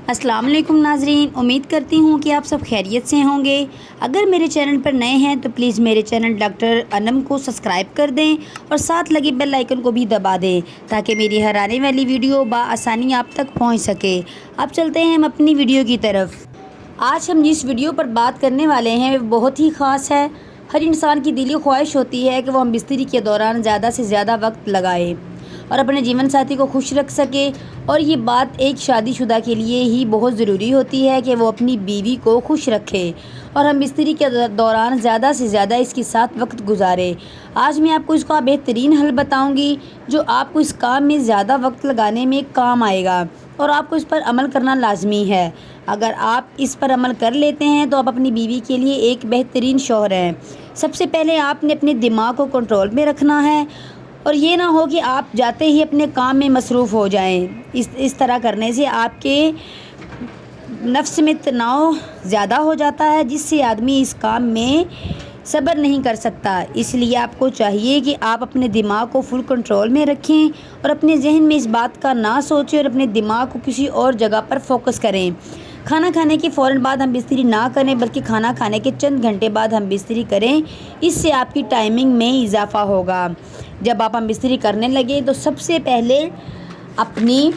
السلام علیکم ناظرین، امید کرتی ہوں کہ آپ سب خیریت سے ہوں گے۔ اگر میرے چینل پر نئے ہیں تو پلیز میرے چینل ڈاکٹر انم کو سبسکرائب کر دیں اور ساتھ لگے بیل آئیکن کو بھی دبا دیں تاکہ میری ہر آنے والی ویڈیو بآسانی آپ تک پہنچ سکے۔ اب چلتے ہیں ہم اپنی ویڈیو کی طرف۔ آج ہم جس ویڈیو پر بات کرنے والے ہیں وہ بہت ہی خاص ہے۔ ہر انسان کی دلی خواہش ہوتی ہے کہ وہ ہم بستری کے دوران زیادہ سے زیادہ وقت لگائے اور اپنے جیون ساتھی کو خوش رکھ سکے، اور یہ بات ایک شادی شدہ کے لیے ہی بہت ضروری ہوتی ہے کہ وہ اپنی بیوی کو خوش رکھے اور ہم بستری کے دوران زیادہ سے زیادہ اس کے ساتھ وقت گزارے۔ آج میں آپ کو اس کا بہترین حل بتاؤں گی جو آپ کو اس کام میں زیادہ وقت لگانے میں کام آئے گا، اور آپ کو اس پر عمل کرنا لازمی ہے۔ اگر آپ اس پر عمل کر لیتے ہیں تو آپ اپنی بیوی کے لیے ایک بہترین شوہر ہیں۔ سب سے پہلے آپ نے اپنے دماغ کو کنٹرول میں رکھنا ہے، اور یہ نہ ہو کہ آپ جاتے ہی اپنے کام میں مصروف ہو جائیں۔ اس طرح کرنے سے آپ کے نفس میں تناؤ زیادہ ہو جاتا ہے، جس سے آدمی اس کام میں صبر نہیں کر سکتا۔ اس لیے آپ کو چاہیے کہ آپ اپنے دماغ کو فل کنٹرول میں رکھیں اور اپنے ذہن میں اس بات کا نہ سوچیں اور اپنے دماغ کو کسی اور جگہ پر فوکس کریں۔ کھانا کھانے کے فوراً بعد ہم بستری نہ کریں، بلکہ کھانا کھانے کے چند گھنٹے بعد ہم بستری کریں۔ اس سے آپ کی ٹائمنگ میں اضافہ ہوگا۔ جب آپ ہم بستری کرنے لگیں تو سب سے پہلے اپنی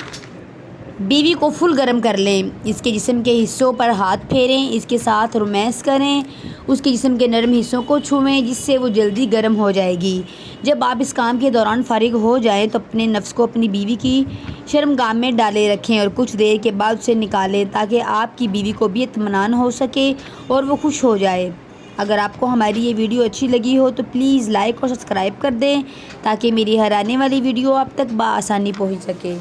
بیوی کو فل گرم کر لیں۔ اس کے جسم کے حصوں پر ہاتھ پھیریں، اس کے ساتھ رومانس کریں، اس کے جسم کے نرم حصوں کو چھوئیں جس سے وہ جلدی گرم ہو جائے گی۔ جب آپ اس کام کے دوران فارغ ہو جائیں تو اپنے نفس کو اپنی بیوی کی شرمگاہ میں ڈالے رکھیں اور کچھ دیر کے بعد اسے نکالیں تاکہ آپ کی بیوی کو بھی اطمینان ہو سکے اور وہ خوش ہو جائے۔ اگر آپ کو ہماری یہ ویڈیو اچھی لگی ہو تو پلیز لائک اور سبسکرائب کر دیں تاکہ میری ہر آنے والی ویڈیو آپ تک بآسانی پہنچ سکے۔